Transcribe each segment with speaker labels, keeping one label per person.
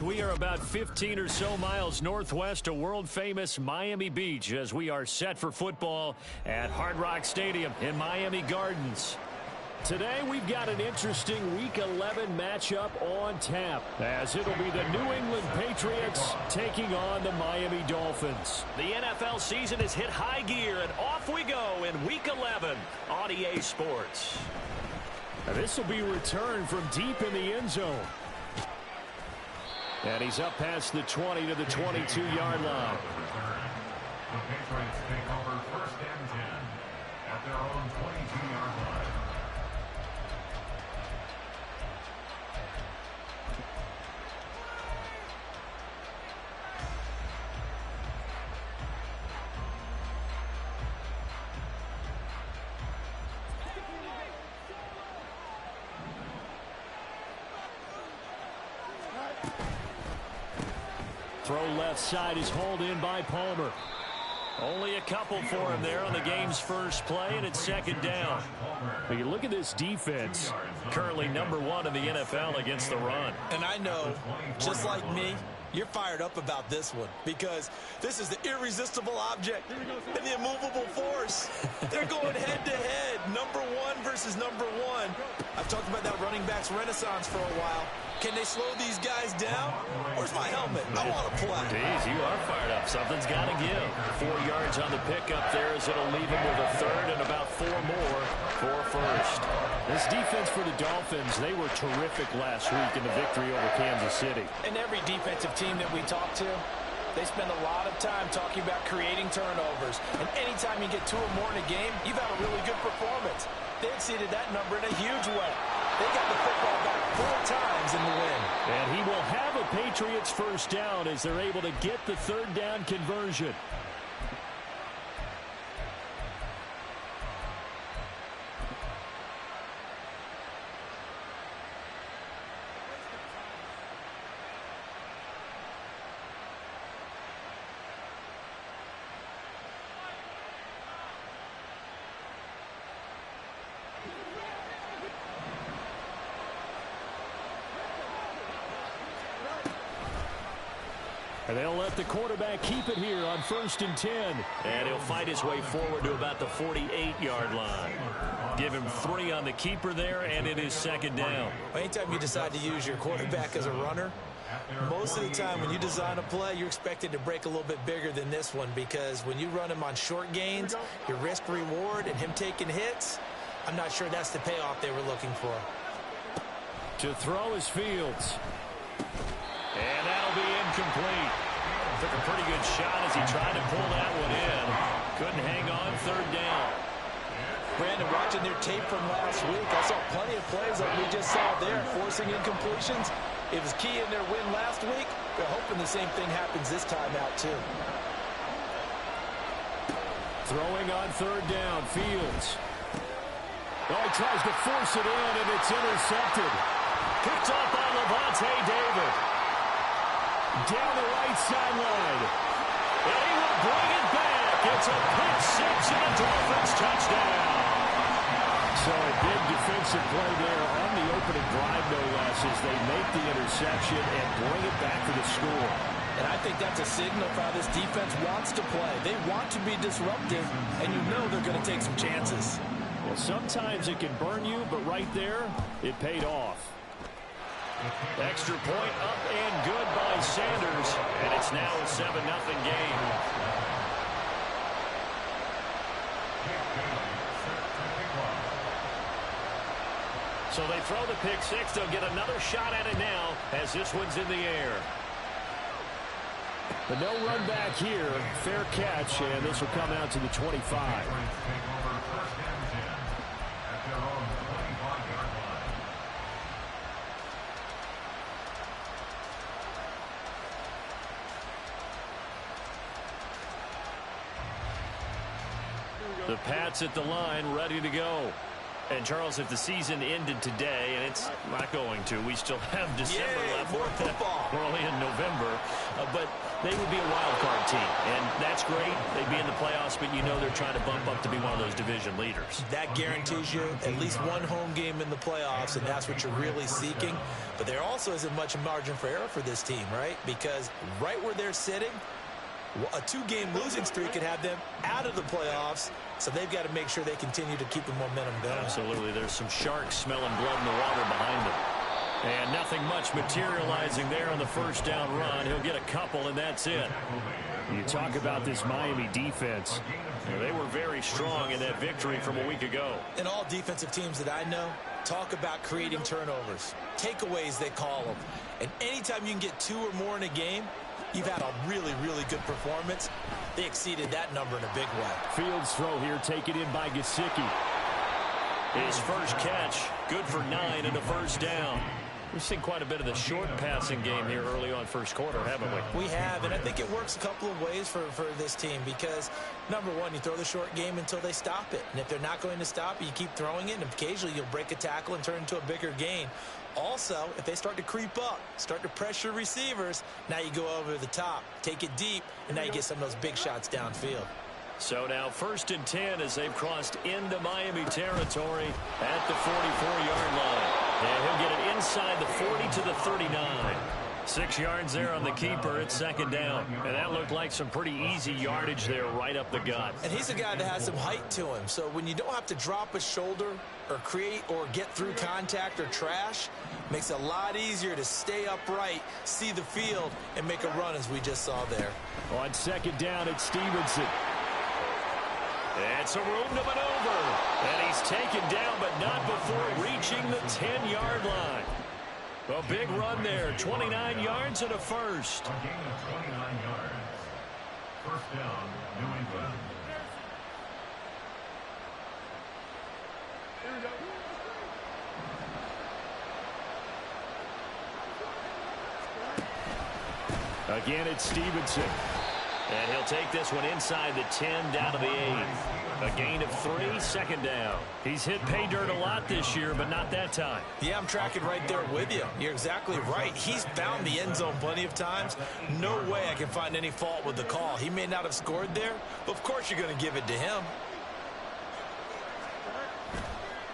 Speaker 1: We are about 15 or so miles northwest of world-famous Miami Beach as we are set for football at Hard Rock Stadium in Miami Gardens. Today we've got an interesting Week 11 matchup on tap as it'll be the New England Patriots taking on the Miami Dolphins.
Speaker 2: The NFL season has hit high gear and off we go in Week 11 on EA Sports.
Speaker 1: This will be returned from deep in the end zone. And he's up past the 20 to the 22-yard line.
Speaker 3: The Patriots take over first and 10 at their own 22-yard line.
Speaker 1: Throw left side is hauled in by Palmer.
Speaker 2: Only a couple for him there on the game's first play, and it's second down.
Speaker 1: When you look at this defense,
Speaker 2: Currently #1 in the NFL against the run.
Speaker 4: And I know, just like me, you're fired up about this one because this is the irresistible object and the immovable force. They're going head-to-head, #1 versus #1. I've talked about that running backs renaissance for a while. Can they slow these guys down? Where's my helmet? I want to play.
Speaker 2: Geez, you are fired up. Something's got to give. 4 yards on the pickup there as it'll leave him with a third and about 4 more for first.
Speaker 1: this defense for the Dolphins, they were terrific last week in the victory over Kansas City.
Speaker 5: And every defensive team that we talk to, they spend a lot of time talking about creating turnovers. And anytime you get 2 or more in a game, you've had a really good performance. They exceeded that number in a huge way. They got the football back 4 times in the win.
Speaker 1: And he will have a Patriots first down as they're able to get the third down conversion. And they'll let the quarterback keep it here on 1st and 10.
Speaker 2: And he'll fight his way forward to about the 48-yard line. Give him 3 on the keeper there, and it is second down.
Speaker 4: Anytime you decide to use your quarterback as a runner, most of the time when you design a play, you're expected to break a little bit bigger than this one because when you run him on short gains, your risk-reward and him taking hits, I'm not sure that's the payoff they were looking for.
Speaker 1: To throw is Fields.
Speaker 2: And that'll be incomplete. Took a pretty good shot as he tried to pull that one in. Couldn't hang on, third down.
Speaker 5: Brandon, watching their tape from last week, I saw plenty of plays like we just saw there, forcing incompletions. It was key in their win last week. They're hoping the same thing happens this time out, too.
Speaker 1: Throwing on third down, Fields. Oh, he tries to force it in, and it's intercepted.
Speaker 2: Picked off by Levante David.
Speaker 1: Down the right sideline.
Speaker 2: And he will bring it back. It's a pick six and a Dolphins touchdown.
Speaker 1: So a big defensive play there on the opening drive, no less, as they make the interception and bring it back to the score.
Speaker 5: And I think that's a signal for how this defense wants to play. They want to be disruptive, and you know they're going to take some chances.
Speaker 1: Well, sometimes it can burn you, but right there, it paid off.
Speaker 2: Extra point up and good by Sanders, and it's now a 7-0 game. So they throw the pick six. They'll get another shot at it now as this one's in the air.
Speaker 1: But no run back here. Fair catch, and this will come out to the 25.
Speaker 2: The Pats at the line, ready to go.
Speaker 1: And, Charles, if the season ended today, and it's not going to, we still have December left.
Speaker 4: More football.
Speaker 1: We're only in November. But they would be a wild card team, and that's great. They'd be in the playoffs, but you know they're trying to bump up to be one of those division leaders.
Speaker 4: That guarantees you at least one home game in the playoffs, and that's what you're really seeking. But there also isn't much margin for error for this team, right? Because right where they're sitting, a 2-game losing streak could have them out of the playoffs, so they've got to make sure they continue to keep the momentum going.
Speaker 1: Absolutely. There's some sharks smelling blood in the water behind them. And nothing much materializing there on the first down run. He'll get a couple, and that's it. You talk about this Miami defense. They were very strong in that victory from a week ago.
Speaker 4: And all defensive teams that I know talk about creating turnovers. Takeaways, they call them. And anytime you can get 2 or more in a game, you've had a really, really good performance. They exceeded that number in a big way.
Speaker 1: Fields throw here taken in by Gesicki. His first catch, good for 9 and a first down. We've seen quite a bit of the short passing game here early on first quarter, haven't we?
Speaker 4: We have, and I think it works a couple of ways for this team because, number one, you throw the short game until they stop it. And if they're not going to stop it, you keep throwing it, and occasionally you'll break a tackle and turn into a bigger gain. Also, if they start to creep up, start to pressure receivers, now you go over the top, take it deep, and now you get some of those big shots downfield.
Speaker 1: So now 1st and 10 as they've crossed into Miami territory at the 44-yard line. And he'll get it inside the 40 to the 39. 6 yards there on the keeper. It's 2nd down. And that looked like some pretty easy yardage there right up the gut.
Speaker 4: And he's a guy that has some height to him. So when you don't have to drop a shoulder or create or get through contact or trash, makes it a lot easier to stay upright, see the field, and make a run as we just saw there.
Speaker 1: On 2nd down, it's Stevenson. It's a room to maneuver. And he's taken down, but not before reaching the 10-yard line. A big run there, 29 yards and a first.
Speaker 3: A gain of 29 yards. First down, New England.
Speaker 1: Again, it's Stevenson. And he'll take this one inside the 10 down to the 8. A gain of 3, 2nd down. He's hit pay dirt a lot this year, but not that time.
Speaker 4: Yeah, I'm tracking right there with you. You're exactly right. He's found the end zone plenty of times. No way I can find any fault with the call. He may not have scored there, but of course you're going to give it to him.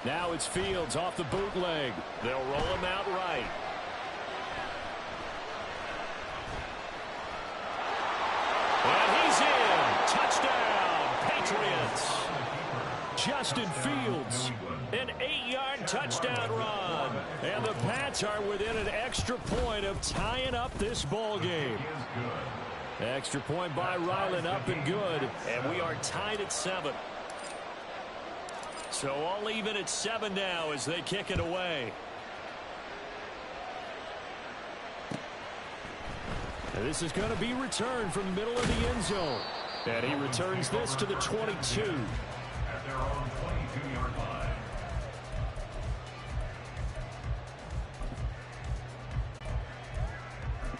Speaker 1: Now it's Fields off the bootleg. They'll roll him out right. And he's in. Touchdown, Patriots. Justin Fields, an 8-yard touchdown run. And the Pats are within an extra point of tying up this ball game. Extra point by Ryland, up and good. And we are tied at 7. So all even at 7 now as they kick it away. And this is going to be returned from the middle of the end zone. And he returns this to the 22.
Speaker 3: At their own 22-yard line.